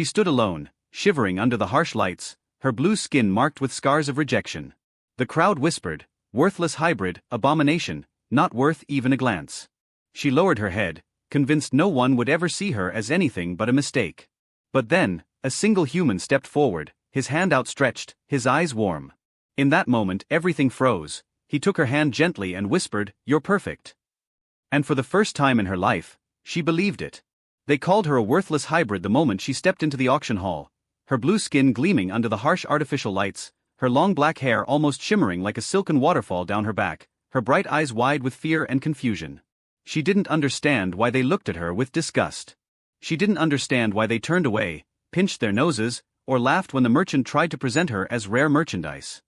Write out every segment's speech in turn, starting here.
She stood alone, shivering under the harsh lights, her blue skin marked with scars of rejection. The crowd whispered, "Worthless hybrid, abomination, not worth even a glance." She lowered her head, convinced no one would ever see her as anything but a mistake. But then, a single human stepped forward, his hand outstretched, his eyes warm. In that moment everything froze. He took her hand gently and whispered, "You're perfect." And for the first time in her life, she believed it. They called her a worthless hybrid the moment she stepped into the auction hall, her blue skin gleaming under the harsh artificial lights, her long black hair almost shimmering like a silken waterfall down her back, her bright eyes wide with fear and confusion. She didn't understand why they looked at her with disgust. She didn't understand why they turned away, pinched their noses, or laughed when the merchant tried to present her as rare merchandise.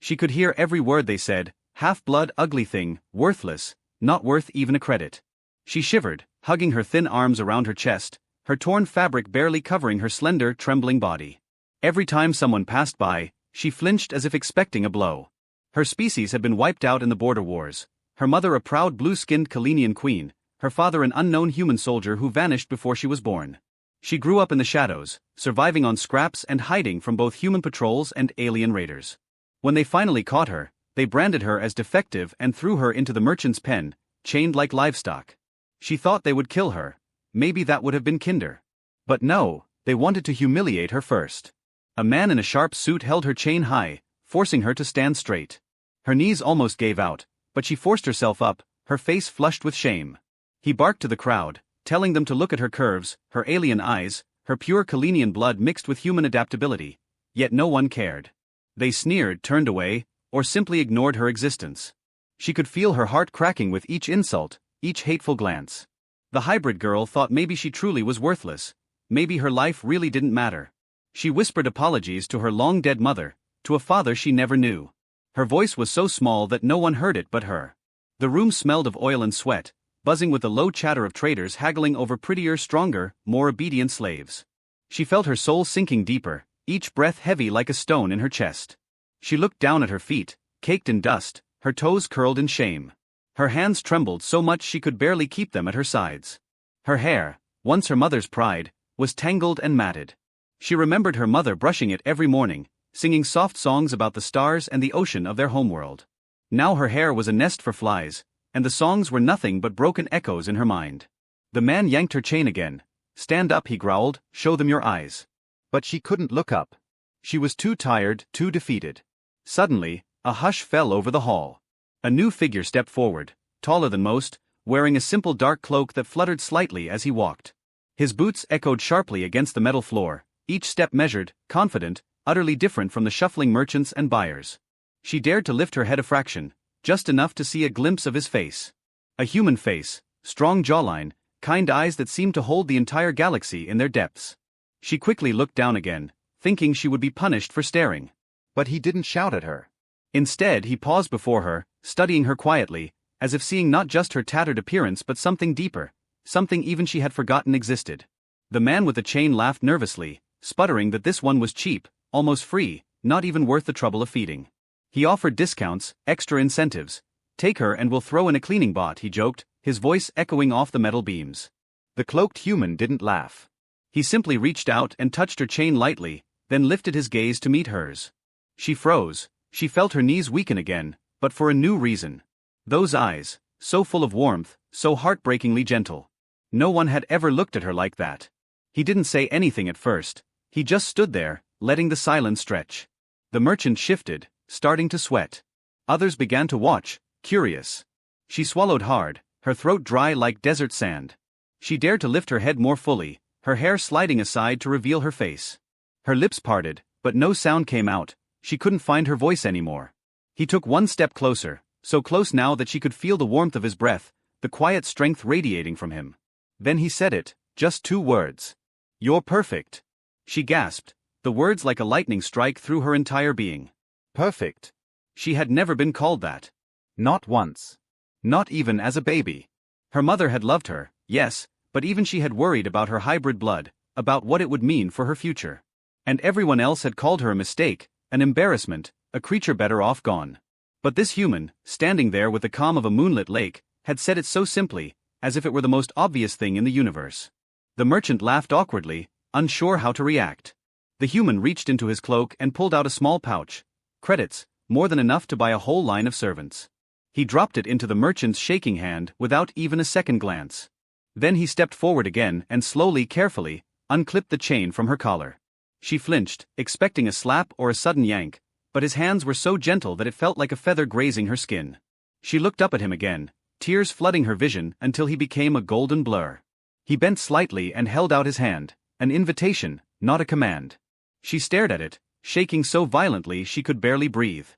She could hear every word they said: half-blood, ugly thing, worthless, not worth even a credit. She shivered, hugging her thin arms around her chest, her torn fabric barely covering her slender, trembling body. Every time someone passed by, she flinched as if expecting a blow. Her species had been wiped out in the border wars, her mother a proud blue-skinned Kalenian queen, her father an unknown human soldier who vanished before she was born. She grew up in the shadows, surviving on scraps and hiding from both human patrols and alien raiders. When they finally caught her, they branded her as defective and threw her into the merchant's pen, chained like livestock. She thought they would kill her. Maybe that would have been kinder. But no, they wanted to humiliate her first. A man in a sharp suit held her chain high, forcing her to stand straight. Her knees almost gave out, but she forced herself up, her face flushed with shame. He barked to the crowd, telling them to look at her curves, her alien eyes, her pure Kalenian blood mixed with human adaptability. Yet no one cared. They sneered, turned away, or simply ignored her existence. She could feel her heart cracking with each insult, each hateful glance. The hybrid girl thought maybe she truly was worthless, maybe her life really didn't matter. She whispered apologies to her long-dead mother, to a father she never knew. Her voice was so small that no one heard it but her. The room smelled of oil and sweat, buzzing with the low chatter of traders haggling over prettier, stronger, more obedient slaves. She felt her soul sinking deeper, each breath heavy like a stone in her chest. She looked down at her feet, caked in dust, her toes curled in shame. Her hands trembled so much she could barely keep them at her sides. Her hair, once her mother's pride, was tangled and matted. She remembered her mother brushing it every morning, singing soft songs about the stars and the ocean of their homeworld. Now her hair was a nest for flies, and the songs were nothing but broken echoes in her mind. The man yanked her chain again. "Stand up," he growled, "show them your eyes." But she couldn't look up. She was too tired, too defeated. Suddenly, a hush fell over the hall. A new figure stepped forward, taller than most, wearing a simple dark cloak that fluttered slightly as he walked. His boots echoed sharply against the metal floor, each step measured, confident, utterly different from the shuffling merchants and buyers. She dared to lift her head a fraction, just enough to see a glimpse of his face. A human face, strong jawline, kind eyes that seemed to hold the entire galaxy in their depths. She quickly looked down again, thinking she would be punished for staring. But he didn't shout at her. Instead, he paused before her, studying her quietly, as if seeing not just her tattered appearance but something deeper, something even she had forgotten existed. The man with the chain laughed nervously, sputtering that this one was cheap, almost free, not even worth the trouble of feeding. He offered discounts, extra incentives. "Take her and we'll throw in a cleaning bot," he joked, his voice echoing off the metal beams. The cloaked human didn't laugh. He simply reached out and touched her chain lightly, then lifted his gaze to meet hers. She froze. She felt her knees weaken again, but for a new reason. Those eyes, so full of warmth, so heartbreakingly gentle. No one had ever looked at her like that. He didn't say anything at first. He just stood there, letting the silence stretch. The merchant shifted, starting to sweat. Others began to watch, curious. She swallowed hard, her throat dry like desert sand. She dared to lift her head more fully, her hair sliding aside to reveal her face. Her lips parted, but no sound came out. She couldn't find her voice anymore. He took one step closer, so close now that she could feel the warmth of his breath, the quiet strength radiating from him. Then he said it, just 2 words. "You're perfect." She gasped, the words like a lightning strike through her entire being. Perfect. She had never been called that. Not once. Not even as a baby. Her mother had loved her, yes, but even she had worried about her hybrid blood, about what it would mean for her future. And everyone else had called her a mistake, an embarrassment, a creature better off gone. But this human, standing there with the calm of a moonlit lake, had said it so simply, as if it were the most obvious thing in the universe. The merchant laughed awkwardly, unsure how to react. The human reached into his cloak and pulled out a small pouch. Credits, more than enough to buy a whole line of servants. He dropped it into the merchant's shaking hand without even a second glance. Then he stepped forward again and slowly, carefully, unclipped the chain from her collar. She flinched, expecting a slap or a sudden yank, but his hands were so gentle that it felt like a feather grazing her skin. She looked up at him again, tears flooding her vision until he became a golden blur. He bent slightly and held out his hand, an invitation, not a command. She stared at it, shaking so violently she could barely breathe.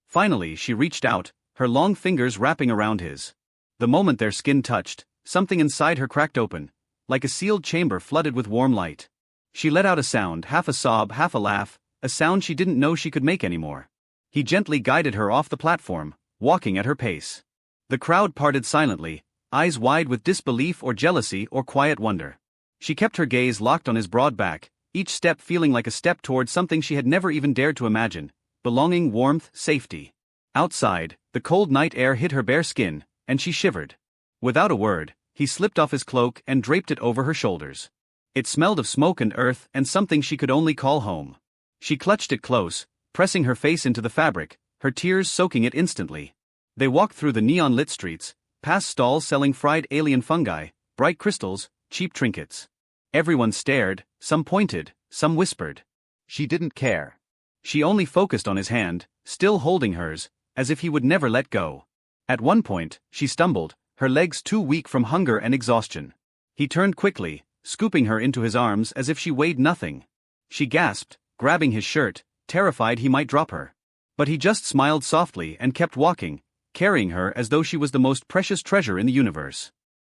Finally she reached out, her long fingers wrapping around his. The moment their skin touched, something inside her cracked open, like a sealed chamber flooded with warm light. She let out a sound, half a sob, half a laugh, a sound she didn't know she could make anymore. He gently guided her off the platform, walking at her pace. The crowd parted silently, eyes wide with disbelief or jealousy or quiet wonder. She kept her gaze locked on his broad back, each step feeling like a step toward something she had never even dared to imagine: belonging, warmth, safety. Outside, the cold night air hit her bare skin, and she shivered. Without a word, he slipped off his cloak and draped it over her shoulders. It smelled of smoke and earth and something she could only call home. She clutched it close, pressing her face into the fabric, her tears soaking it instantly. They walked through the neon-lit streets, past stalls selling fried alien fungi, bright crystals, cheap trinkets. Everyone stared, some pointed, some whispered. She didn't care. She only focused on his hand, still holding hers, as if he would never let go. At one point, she stumbled, her legs too weak from hunger and exhaustion. He turned quickly, scooping her into his arms as if she weighed nothing. She gasped, grabbing his shirt, terrified he might drop her. But he just smiled softly and kept walking, carrying her as though she was the most precious treasure in the universe.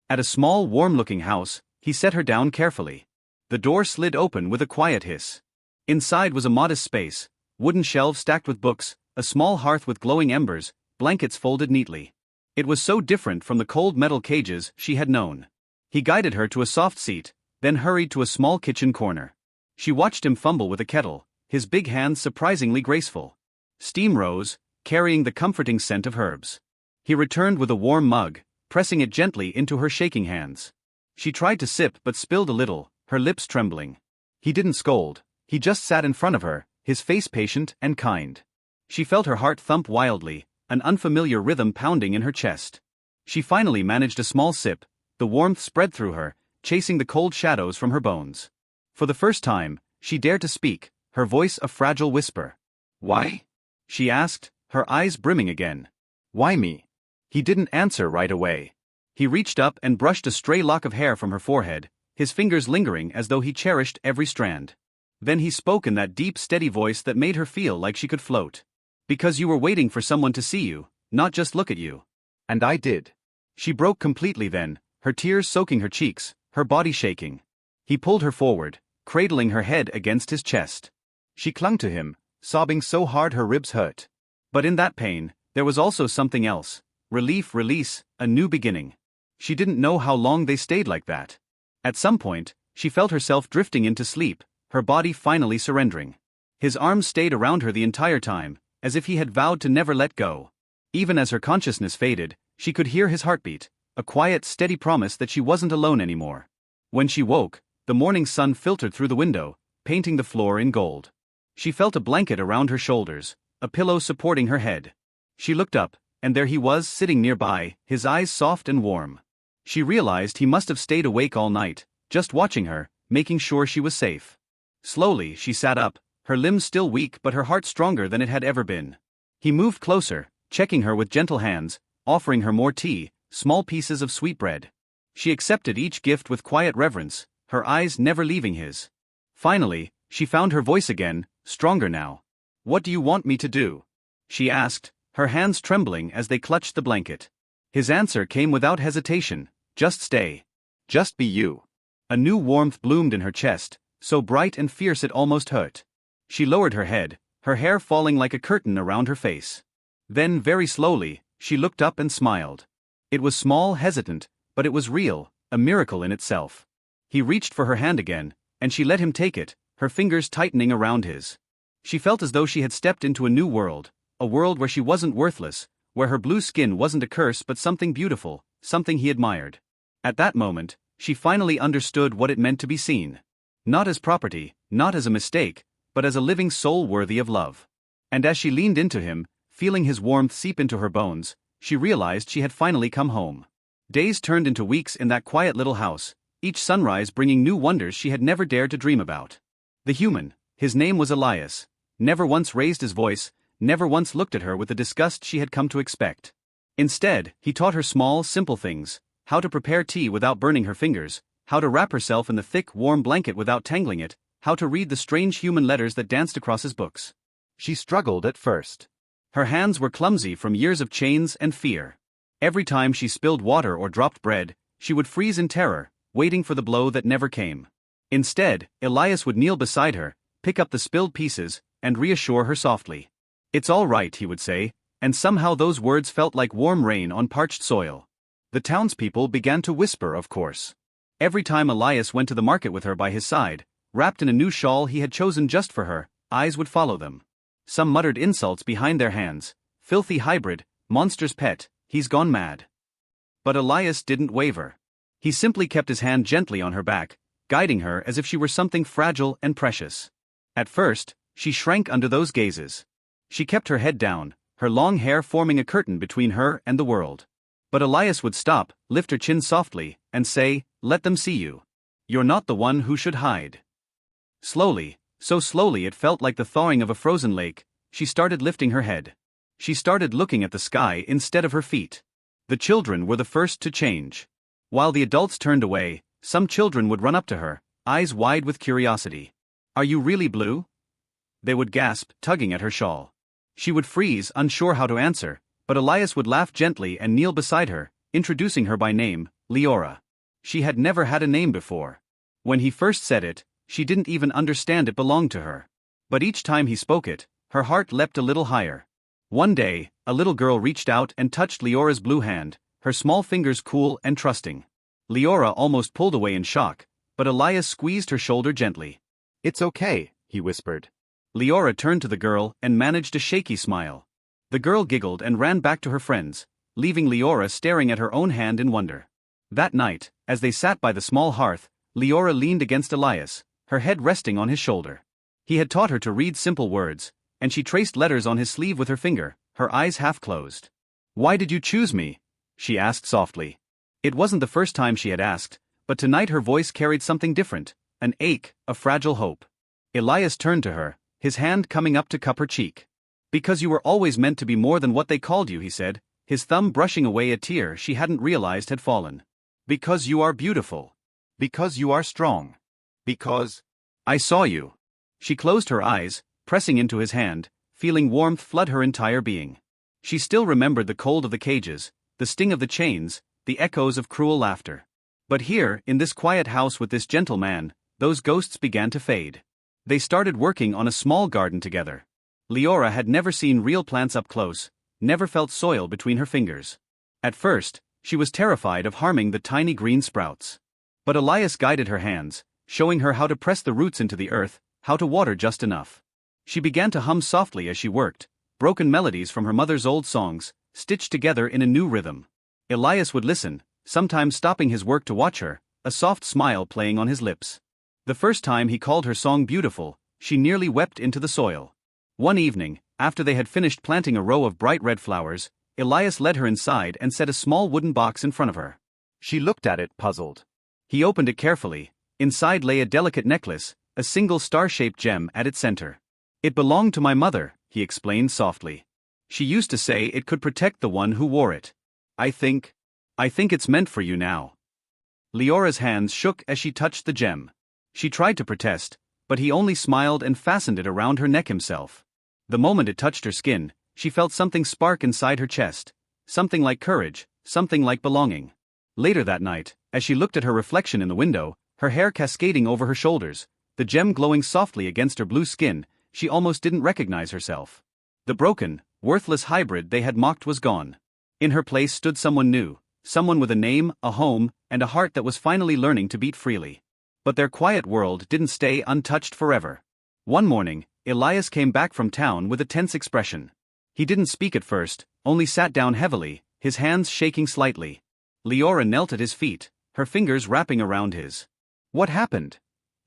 At a small, warm-looking house, he set her down carefully. The door slid open with a quiet hiss. Inside was a modest space, wooden shelves stacked with books, a small hearth with glowing embers, blankets folded neatly. It was so different from the cold metal cages she had known. He guided her to a soft seat, then hurried to a small kitchen corner. She watched him fumble with a kettle, his big hands surprisingly graceful. Steam rose, carrying the comforting scent of herbs. He returned with a warm mug, pressing it gently into her shaking hands. She tried to sip but spilled a little, her lips trembling. He didn't scold, he just sat in front of her, his face patient and kind. She felt her heart thump wildly, an unfamiliar rhythm pounding in her chest. She finally managed a small sip, the warmth spread through her, chasing the cold shadows from her bones. For the first time, she dared to speak, her voice a fragile whisper. "Why?" she asked, her eyes brimming again. "Why me?" He didn't answer right away. He reached up and brushed a stray lock of hair from her forehead, his fingers lingering as though he cherished every strand. Then he spoke in that deep, steady voice that made her feel like she could float. "Because you were waiting for someone to see you, not just look at you." "And I did." She broke completely then, her tears soaking her cheeks, her body shaking. He pulled her forward, cradling her head against his chest. She clung to him, sobbing so hard her ribs hurt. But in that pain, there was also something else: relief, release, a new beginning. She didn't know how long they stayed like that. At some point, she felt herself drifting into sleep, her body finally surrendering. His arms stayed around her the entire time, as if he had vowed to never let go. Even as her consciousness faded, she could hear his heartbeat, a quiet, steady promise that she wasn't alone anymore. When she woke, the morning sun filtered through the window, painting the floor in gold. She felt a blanket around her shoulders, a pillow supporting her head. She looked up, and there he was sitting nearby, his eyes soft and warm. She realized he must have stayed awake all night, just watching her, making sure she was safe. Slowly she sat up, her limbs still weak but her heart stronger than it had ever been. He moved closer, checking her with gentle hands, offering her more tea, small pieces of sweetbread. She accepted each gift with quiet reverence, her eyes never leaving his. Finally, she found her voice again, stronger now. "What do you want me to do?" she asked, her hands trembling as they clutched the blanket. His answer came without hesitation: "Just stay. Just be you." A new warmth bloomed in her chest, so bright and fierce it almost hurt. She lowered her head, her hair falling like a curtain around her face. Then, very slowly, she looked up and smiled. It was small, hesitant, but it was real, a miracle in itself. He reached for her hand again, and she let him take it, her fingers tightening around his. She felt as though she had stepped into a new world, a world where she wasn't worthless, where her blue skin wasn't a curse but something beautiful, something he admired. At that moment, she finally understood what it meant to be seen. Not as property, not as a mistake, but as a living soul worthy of love. And as she leaned into him, feeling his warmth seep into her bones, she realized she had finally come home. Days turned into weeks in that quiet little house, each sunrise bringing new wonders she had never dared to dream about. The human, his name was Elias, never once raised his voice, never once looked at her with the disgust she had come to expect. Instead, he taught her small, simple things: how to prepare tea without burning her fingers, how to wrap herself in the thick, warm blanket without tangling it, how to read the strange human letters that danced across his books. She struggled at first. Her hands were clumsy from years of chains and fear. Every time she spilled water or dropped bread, she would freeze in terror, waiting for the blow that never came. Instead, Elias would kneel beside her, pick up the spilled pieces, and reassure her softly. "It's all right," he would say, and somehow those words felt like warm rain on parched soil. The townspeople began to whisper, of course. Every time Elias went to the market with her by his side, wrapped in a new shawl he had chosen just for her, eyes would follow them. Some muttered insults behind their hands: "Filthy hybrid, monster's pet, he's gone mad." But Elias didn't waver. He simply kept his hand gently on her back, guiding her as if she were something fragile and precious. At first, she shrank under those gazes. She kept her head down, her long hair forming a curtain between her and the world. But Elias would stop, lift her chin softly, and say, "Let them see you. You're not the one who should hide." Slowly, so slowly it felt like the thawing of a frozen lake, she started lifting her head. She started looking at the sky instead of her feet. The children were the first to change. While the adults turned away, some children would run up to her, eyes wide with curiosity. "Are you really blue?" they would gasp, tugging at her shawl. She would freeze, unsure how to answer, but Elias would laugh gently and kneel beside her, introducing her by name, Leora. She had never had a name before. When he first said it, she didn't even understand it belonged to her. But each time he spoke it, her heart leapt a little higher. One day, a little girl reached out and touched Leora's blue hand, her small fingers cool and trusting. Leora almost pulled away in shock, but Elias squeezed her shoulder gently. "It's okay," he whispered. Leora turned to the girl and managed a shaky smile. The girl giggled and ran back to her friends, leaving Leora staring at her own hand in wonder. That night, as they sat by the small hearth, Leora leaned against Elias, her head resting on his shoulder. He had taught her to read simple words, and she traced letters on his sleeve with her finger, her eyes half closed. "Why did you choose me?" she asked softly. It wasn't the first time she had asked, but tonight her voice carried something different, an ache, a fragile hope. Elias turned to her, his hand coming up to cup her cheek. "Because you were always meant to be more than what they called you," he said, his thumb brushing away a tear she hadn't realized had fallen. "Because you are beautiful. Because you are strong. Because I saw you." She closed her eyes, pressing into his hand, feeling warmth flood her entire being. She still remembered the cold of the cages, the sting of the chains, the echoes of cruel laughter. But here, in this quiet house with this gentle man, those ghosts began to fade. They started working on a small garden together. Leora had never seen real plants up close, never felt soil between her fingers. At first, she was terrified of harming the tiny green sprouts. But Elias guided her hands, showing her how to press the roots into the earth, how to water just enough. She began to hum softly as she worked, broken melodies from her mother's old songs, stitched together in a new rhythm. Elias would listen, sometimes stopping his work to watch her, a soft smile playing on his lips. The first time he called her song beautiful, she nearly wept into the soil. One evening, after they had finished planting a row of bright red flowers, Elias led her inside and set a small wooden box in front of her. She looked at it, puzzled. He opened it carefully. Inside lay a delicate necklace, a single star-shaped gem at its center. "It belonged to my mother," he explained softly. "She used to say it could protect the one who wore it. I think it's meant for you now." Leora's hands shook as she touched the gem. She tried to protest, but he only smiled and fastened it around her neck himself. The moment it touched her skin, she felt something spark inside her chest, something like courage, something like belonging. Later that night, as she looked at her reflection in the window, her hair cascading over her shoulders, the gem glowing softly against her blue skin, she almost didn't recognize herself. The broken, worthless hybrid they had mocked was gone. In her place stood someone new, someone with a name, a home, and a heart that was finally learning to beat freely. But their quiet world didn't stay untouched forever. One morning, Elias came back from town with a tense expression. He didn't speak at first, only sat down heavily, his hands shaking slightly. Leora knelt at his feet, her fingers wrapping around his. "What happened?"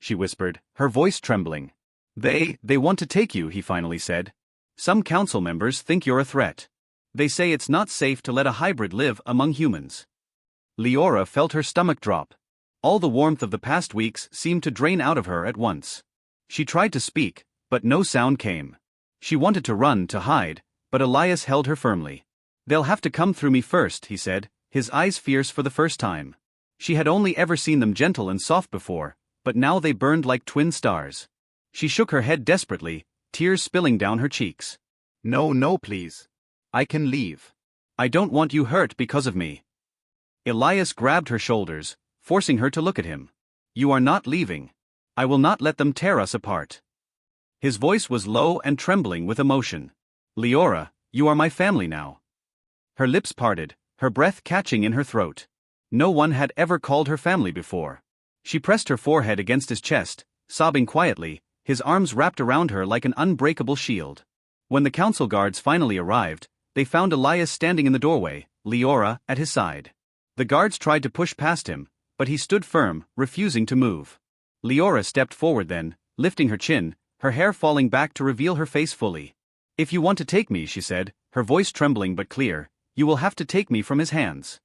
she whispered, her voice trembling. They want to take you, he finally said. Some council members think you're a threat. They say it's not safe to let a hybrid live among humans. Leora felt her stomach drop. All the warmth of the past weeks seemed to drain out of her at once. She tried to speak, but no sound came. She wanted to run, to hide, but Elias held her firmly. They'll have to come through me first, he said, his eyes fierce for the first time. She had only ever seen them gentle and soft before, but now they burned like twin stars. She shook her head desperately, tears spilling down her cheeks. No, please. I can leave. I don't want you hurt because of me. Elias grabbed her shoulders, forcing her to look at him. You are not leaving. I will not let them tear us apart. His voice was low and trembling with emotion. Leora, you are my family now. Her lips parted, her breath catching in her throat. No one had ever called her family before. She pressed her forehead against his chest, sobbing quietly, his arms wrapped around her like an unbreakable shield. When the council guards finally arrived, they found Elias standing in the doorway, Leora at his side. The guards tried to push past him, but he stood firm, refusing to move. Leora stepped forward then, lifting her chin, her hair falling back to reveal her face fully. If you want to take me, she said, her voice trembling but clear, you will have to take me from his hands.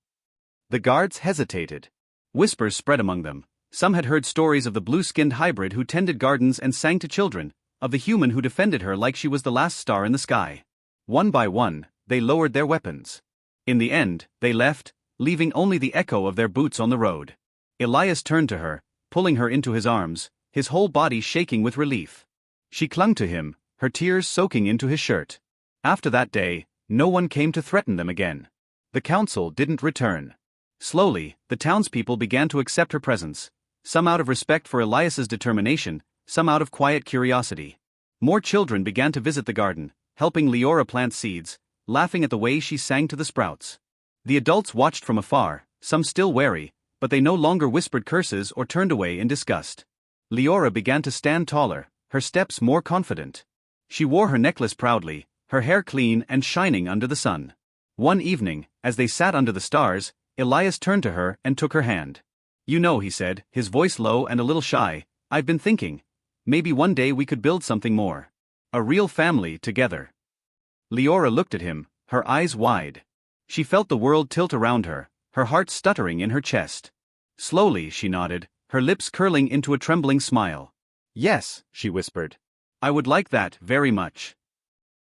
The guards hesitated. Whispers spread among them. Some had heard stories of the blue-skinned hybrid who tended gardens and sang to children, of the human who defended her like she was the last star in the sky. One by one, they lowered their weapons. In the end, they left, leaving only the echo of their boots on the road. Elias turned to her, pulling her into his arms, his whole body shaking with relief. She clung to him, her tears soaking into his shirt. After that day, no one came to threaten them again. The council didn't return. Slowly, the townspeople began to accept her presence, some out of respect for Elias's determination, some out of quiet curiosity. More children began to visit the garden, helping Leora plant seeds, laughing at the way she sang to the sprouts. The adults watched from afar, some still wary, but they no longer whispered curses or turned away in disgust. Leora began to stand taller, her steps more confident. She wore her necklace proudly, her hair clean and shining under the sun. One evening, as they sat under the stars, Elias turned to her and took her hand. You know, he said, his voice low and a little shy, I've been thinking. Maybe one day we could build something more. A real family together. Leora looked at him, her eyes wide. She felt the world tilt around her, her heart stuttering in her chest. Slowly, she nodded, her lips curling into a trembling smile. Yes, she whispered. I would like that very much.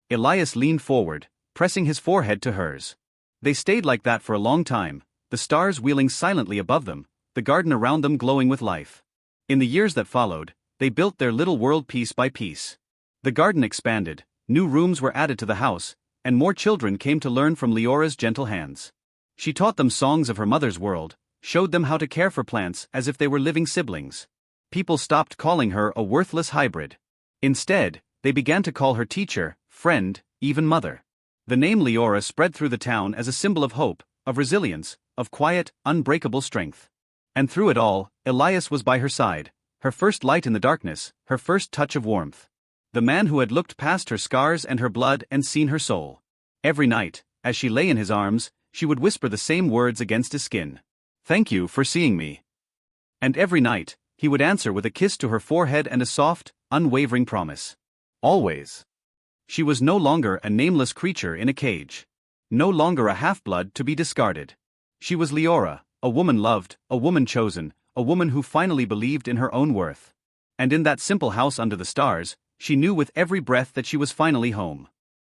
Elias leaned forward, pressing his forehead to hers. They stayed like that for a long time, the stars wheeling silently above them, the garden around them glowing with life. In the years that followed, they built their little world piece by piece. The garden expanded, new rooms were added to the house, and more children came to learn from Leora's gentle hands. She taught them songs of her mother's world, showed them how to care for plants as if they were living siblings. People stopped calling her a worthless hybrid. Instead, they began to call her teacher, friend, even mother. The name Leora spread through the town as a symbol of hope, of resilience, of quiet, unbreakable strength. And through it all, Elias was by her side, her first light in the darkness, her first touch of warmth. The man who had looked past her scars and her blood and seen her soul. Every night, as she lay in his arms, she would whisper the same words against his skin. Thank you for seeing me. And every night, he would answer with a kiss to her forehead and a soft, unwavering promise. Always. She was no longer a nameless creature in a cage. No longer a half-blood to be discarded. She was Leora, a woman loved, a woman chosen, a woman who finally believed in her own worth. And in that simple house under the stars, she knew with every breath that she was finally home.